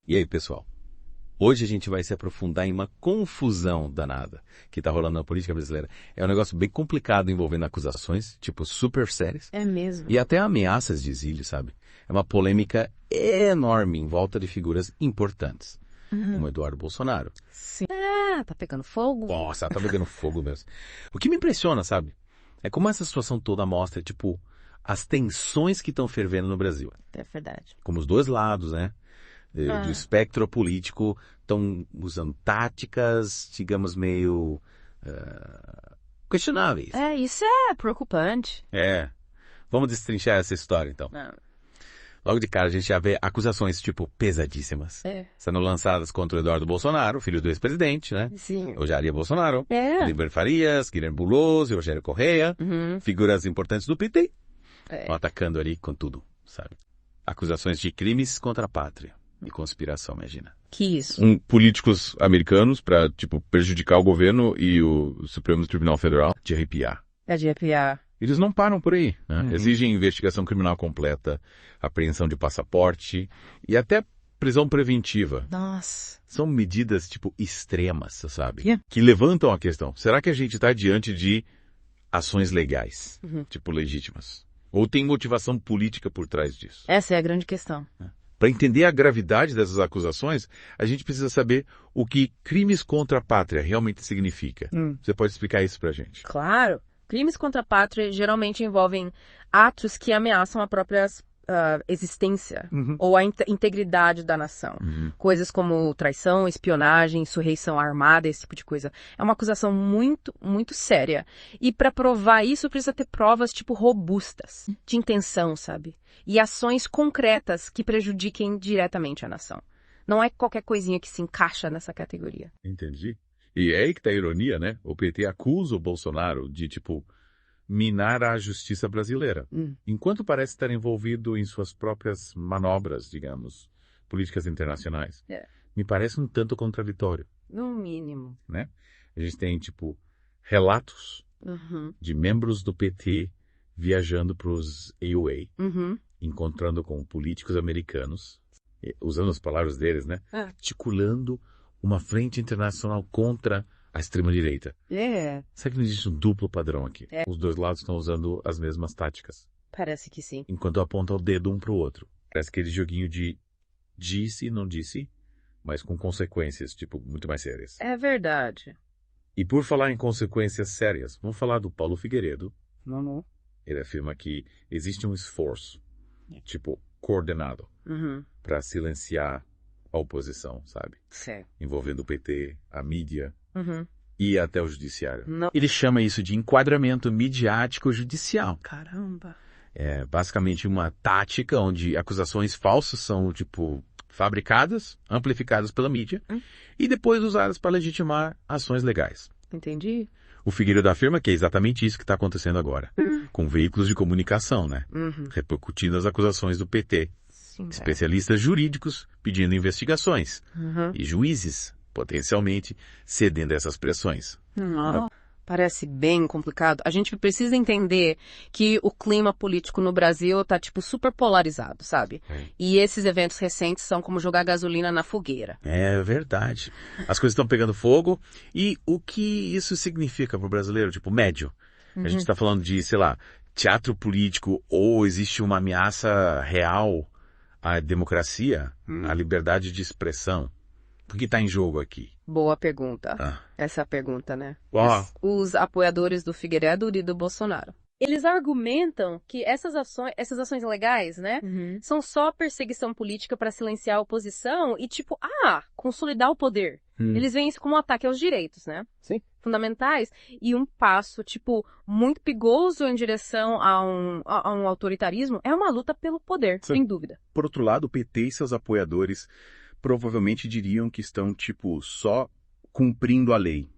E aí, pessoal? Hoje a gente vai se aprofundar em uma confusão danada que tá rolando na política brasileira. É um negócio bem complicado envolvendo acusações, tipo, super sérias. É mesmo. E até ameaças de exílio, sabe? É uma polêmica enorme em volta de figuras importantes, como Eduardo Bolsonaro. Sim. Ah, tá pegando fogo? Nossa, tá pegando fogo mesmo. O que me impressiona, sabe? É como essa situação toda mostra, tipo, as tensões que estão fervendo no Brasil. É verdade. Como os dois lados, né? Do espectro político estão usando táticas, digamos, meio questionáveis. Isso é preocupante. Vamos destrinchar essa história, então. Logo de cara, a gente já vê acusações, tipo, pesadíssimas. Sendo lançadas contra o Eduardo Bolsonaro, filho do ex-presidente, né? Sim. O Jair Bolsonaro. Liber Farias, Guilherme Boulos, Rogério Correia. Figuras importantes do PT. Estão atacando ali com tudo, sabe? Acusações de crimes contra a pátria. E conspiração, imagina. Que isso? Políticos americanos para, tipo, prejudicar o governo e o Supremo Tribunal Federal De arrepiar. É de arrepiar. Eles não param por aí, né? Exigem investigação criminal completa, apreensão de passaporte e até prisão preventiva. Nossa. São medidas, tipo, extremas, sabe? Yeah. Que levantam a questão. Será que a gente está diante de ações legais? Tipo, legítimas? Ou tem motivação política por trás disso? Essa é a grande questão. Para entender a gravidade dessas acusações, a gente precisa saber o que crimes contra a pátria realmente significa. Você pode explicar isso pra gente? Claro. Crimes contra a pátria geralmente envolvem atos que ameaçam a própria existência ou a integridade da nação. Coisas como traição, espionagem, insurreição armada, esse tipo de coisa. É uma acusação muito, muito séria. E para provar isso, precisa ter provas, tipo, robustas, de intenção, sabe? E ações concretas que prejudiquem diretamente a nação. Não é qualquer coisinha que se encaixa nessa categoria. Entendi. E é aí que tá a ironia, né? O PT acusa o Bolsonaro de, tipo, minar a justiça brasileira, enquanto parece estar envolvido em suas próprias manobras, digamos, políticas internacionais. Me parece um tanto contraditório. No mínimo. Né? A gente tem, tipo, relatos de membros do PT viajando para os AUA, encontrando com políticos americanos, usando as palavras deles, né? Articulando uma frente internacional contra a extrema-direita. Será que não existe um duplo padrão aqui? Os dois lados estão usando as mesmas táticas. Parece que sim. Enquanto aponta o dedo um pro outro. Parece aquele joguinho de disse e não disse, mas com consequências, tipo, muito mais sérias. É verdade. E por falar em consequências sérias, vamos falar do Paulo Figueiredo. Não. Ele afirma que existe um esforço, tipo, coordenado, para silenciar a oposição, sabe? Certo. Envolvendo o PT, a mídia e até o judiciário. Não. Ele chama isso de enquadramento midiático judicial. Caramba. É basicamente uma tática onde acusações falsas são, tipo, fabricadas, amplificadas pela mídia e depois usadas para legitimar ações legais. Entendi. O Figueiredo afirma que é exatamente isso que está acontecendo agora, com veículos de comunicação, né? Repercutindo as acusações do PT. Sim, Especialistas jurídicos pedindo investigações e juízes, potencialmente, cedendo a essas pressões. Parece bem complicado. A gente precisa entender que o clima político no Brasil tá, tipo, super polarizado, sabe? E esses eventos recentes são como jogar gasolina na fogueira. É verdade. As coisas estão pegando fogo. E o que isso significa para o brasileiro, tipo, médio? A gente está falando de, sei lá, teatro político ou existe uma ameaça real à democracia, à liberdade de expressão? O que está em jogo aqui? Boa pergunta. Essa é a pergunta, né? Uau. Os apoiadores do Figueiredo e do Bolsonaro. Eles argumentam que essas ações legais, né, são só perseguição política para silenciar a oposição e, tipo, consolidar o poder. Eles veem isso como um ataque aos direitos, né? Sim. Fundamentais e um passo, tipo, muito perigoso em direção a um autoritarismo é uma luta pelo poder, sem dúvida. Por outro lado, o PT e seus apoiadores provavelmente diriam que estão, tipo, só cumprindo a lei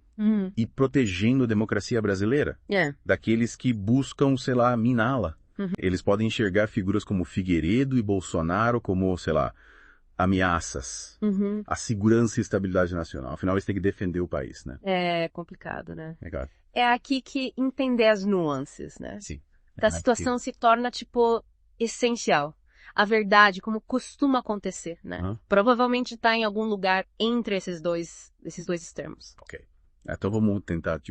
e protegendo a democracia brasileira daqueles que buscam, sei lá, miná-la. Eles podem enxergar figuras como Figueiredo e Bolsonaro como, sei lá, ameaças à segurança e estabilidade nacional. Afinal, eles têm que defender o país, né? É complicado, né? É claro. É aqui que entender as nuances, né? Sim. A situação se torna, tipo, essencial. a verdade, como costuma acontecer, né? Provavelmente está em algum lugar entre esses dois extremos. Ok. Então vamos tentar,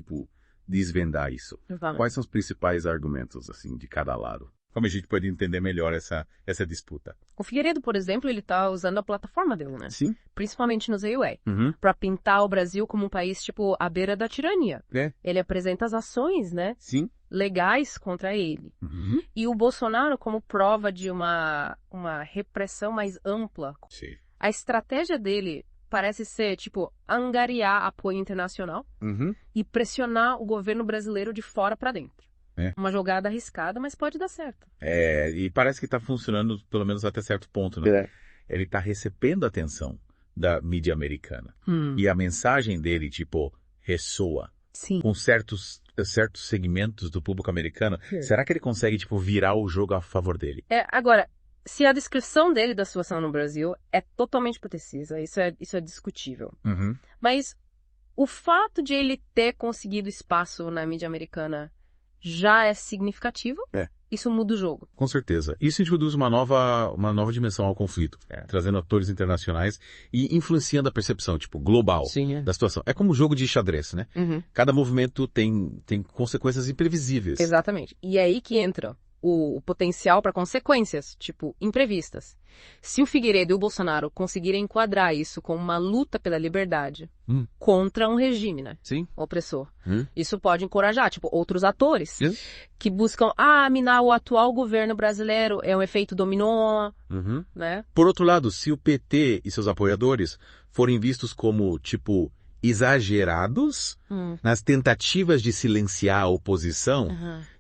desvendar isso. Vamos. Quais são os principais argumentos, assim, de cada lado? Como a gente pode entender melhor essa disputa? O Figueiredo, por exemplo, ele tá usando a plataforma dele, né? Sim. Principalmente nos AUA, para pintar o Brasil como um país, à beira da tirania. Ele apresenta as ações, né? Sim. Legais contra ele. E o Bolsonaro como prova de uma repressão mais ampla. Sim. A estratégia dele parece ser, angariar apoio internacional e pressionar o governo brasileiro de fora para dentro. Uma jogada arriscada, mas pode dar certo. E parece que está funcionando, pelo menos até certo ponto, né? Ele está recebendo a atenção da mídia americana. E a mensagem dele, ressoa. Sim. Com certos segmentos do público americano. Será que ele consegue, virar o jogo a favor dele? Agora, se a descrição dele da situação no Brasil é totalmente precisa, isso é discutível. Mas o fato de ele ter conseguido espaço na mídia americana já é significativo. Isso muda o jogo. Com certeza. Isso introduz uma nova dimensão ao conflito, trazendo atores internacionais e influenciando a percepção, global da situação. É como um jogo de xadrez, né? Cada movimento tem consequências imprevisíveis. Exatamente. E é aí que entra o potencial para consequências, imprevistas. Se o Figueiredo e o Bolsonaro conseguirem enquadrar isso como uma luta pela liberdade contra um regime, né? Sim. Opressor, isso pode encorajar, outros atores que buscam minar o atual governo brasileiro, é um efeito dominó, né? Por outro lado, se o PT e seus apoiadores forem vistos como, exagerados nas tentativas de silenciar a oposição,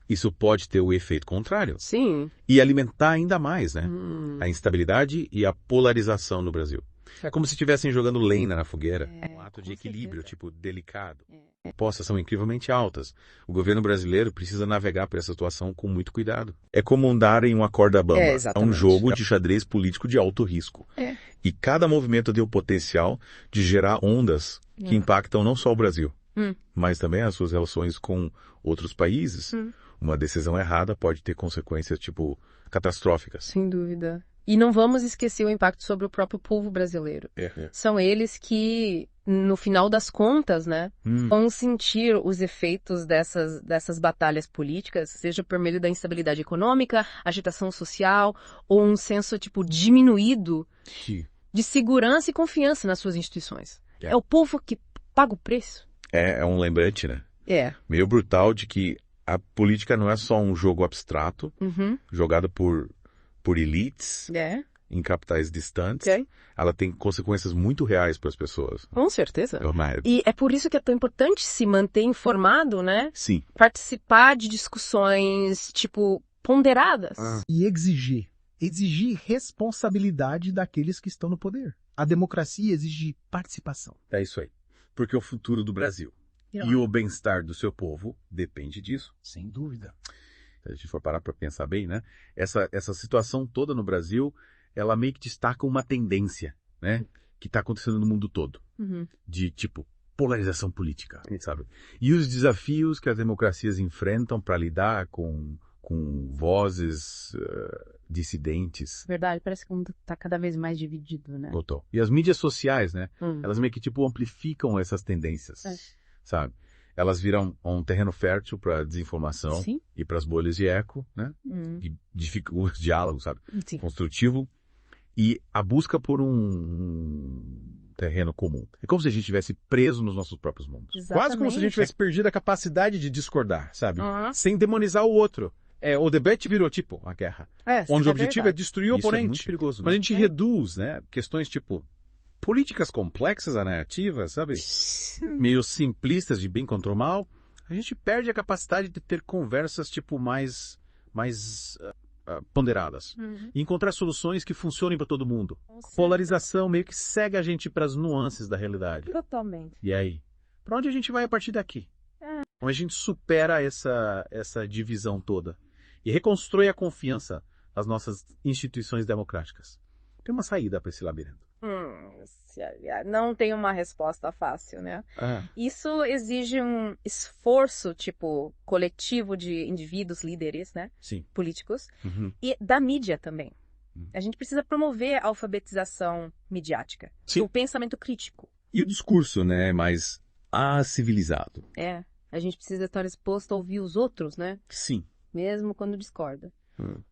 isso pode ter o efeito contrário. Sim. E alimentar ainda mais, né? A instabilidade e a polarização no Brasil. É como se estivessem jogando lenha na fogueira. Um ato de equilíbrio, delicado. Apostas são incrivelmente altas. O governo brasileiro precisa navegar por essa situação com muito cuidado. É como andar em uma corda bamba. É um jogo de xadrez político de alto risco. E cada movimento tem o potencial de gerar ondas que impactam não só o Brasil, mas também as suas relações com outros países. Uma decisão errada pode ter consequências, catastróficas. Sem dúvida. E não vamos esquecer o impacto sobre o próprio povo brasileiro. São eles que, no final das contas, né, vão sentir os efeitos dessas batalhas políticas, seja por meio da instabilidade econômica, agitação social, ou um senso, diminuído de segurança e confiança nas suas instituições. É o povo que paga o preço. É um lembrete, né? Meio brutal de que a política não é só um jogo abstrato, jogado por elites, em capitais distantes. Ela tem consequências muito reais para as pessoas. Com certeza. E é por isso que é tão importante se manter informado, né? Sim. Participar de discussões, ponderadas. E exigir responsabilidade daqueles que estão no poder. A democracia exige participação. É isso aí. Porque o futuro do Brasil e o bem-estar do seu povo depende disso. Sem dúvida. Se a gente for parar para pensar bem, né? Essa situação toda no Brasil, ela meio que destaca uma tendência, né? Que está acontecendo no mundo todo. De, polarização política, sabe? E os desafios que as democracias enfrentam para lidar com vozes dissidentes. Verdade, parece que o mundo está cada vez mais dividido, né? Total. E as mídias sociais, né? Elas meio que, amplificam essas tendências, sabe? Elas viram um terreno fértil para desinformação e para as bolhas de eco, né? E dificultam o diálogo, sabe? Construtivo. E a busca por um terreno comum. É como se a gente estivesse preso nos nossos próprios mundos. Exatamente. Quase como se a gente tivesse perdido a capacidade de discordar, sabe? Sem demonizar o outro. O debate virou uma guerra. Onde o objetivo é destruir o oponente. É muito perigoso, né? Mas a gente reduz, né? Questões políticas complexas, a narrativa, sabe? Meio simplistas de bem contra o mal. A gente perde a capacidade de ter conversas, mais ponderadas. E encontrar soluções que funcionem para todo mundo. Polarização meio que cega a gente para as nuances da realidade. Totalmente. E aí? Para onde a gente vai a partir daqui? Como a gente supera essa divisão toda e reconstrói a confiança nas nossas instituições democráticas? Tem uma saída para esse labirinto. Não tem uma resposta fácil, né? Isso exige um esforço, coletivo de indivíduos, líderes, né? Sim. Políticos. E da mídia também. A gente precisa promover a alfabetização midiática. Sim. O pensamento crítico. E o discurso, né, mais civilizado. A gente precisa estar exposto a ouvir os outros, né? Sim. Mesmo quando discorda.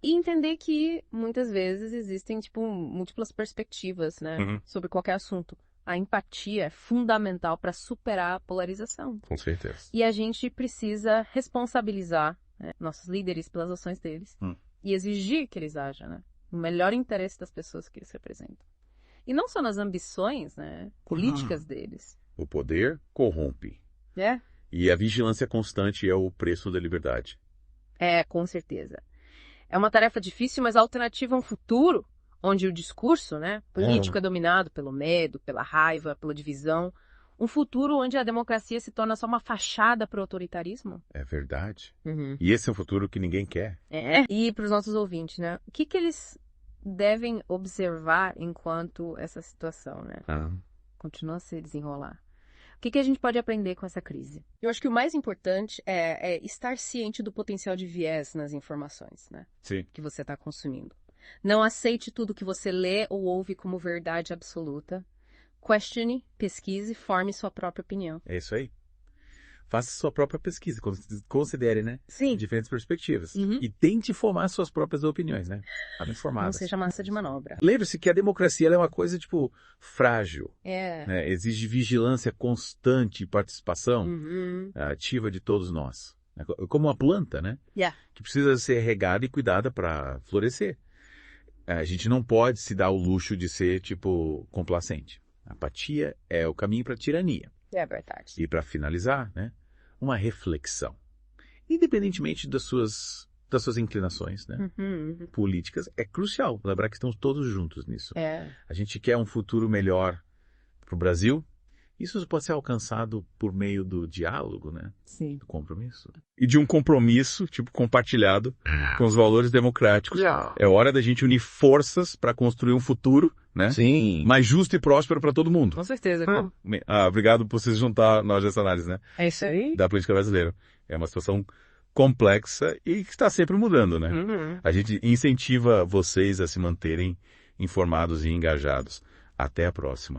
E entender que, muitas vezes, existem, múltiplas perspectivas, né? Sobre qualquer assunto. A empatia é fundamental para superar a polarização. Com certeza. E a gente precisa responsabilizar, né, nossos líderes pelas ações deles. E exigir que eles ajam, né? No melhor interesse das pessoas que eles representam. E não só nas ambições, né, políticas deles. O poder corrompe. É. E a vigilância constante é o preço da liberdade. Com certeza. É uma tarefa difícil, mas a alternativa é um futuro onde o discurso, né, político é dominado pelo medo, pela raiva, pela divisão. Um futuro onde a democracia se torna só uma fachada para o autoritarismo. É verdade. E esse é um futuro que ninguém quer. E para os nossos ouvintes, né? O que eles devem observar enquanto essa situação, né, continua a se desenrolar? O que a gente pode aprender com essa crise? Eu acho que o mais importante é estar ciente do potencial de viés nas informações, né? Sim. Que você está consumindo. Não aceite tudo que você lê ou ouve como verdade absoluta. Questione, pesquise, forme sua própria opinião. É isso aí. Faça sua própria pesquisa, considere, né? Sim. Diferentes perspectivas. E tente formar suas próprias opiniões, né? Informadas. Não seja massa de manobra. Lembre-se que a democracia ela é uma coisa, frágil. Né? Exige vigilância constante e participação ativa de todos nós. Como uma planta, né? Que precisa ser regada e cuidada para florescer. A gente não pode se dar o luxo de ser, complacente. A apatia é o caminho para a tirania. É verdade. E para finalizar, né, uma reflexão. Independentemente das suas inclinações, né, políticas, é crucial lembrar que estamos todos juntos nisso. A gente quer um futuro melhor para o Brasil. Isso pode ser alcançado por meio do diálogo, né? Sim. Do compromisso. E de um compromisso, compartilhado com os valores democráticos. É hora da gente unir forças para construir um futuro, né? Sim. Mais justo e próspero para todo mundo. Com certeza. Obrigado por vocês juntar nós nessa análise, né? É isso aí. Da política brasileira. É uma situação complexa e que está sempre mudando, né? A gente incentiva vocês a se manterem informados e engajados. Até a próxima.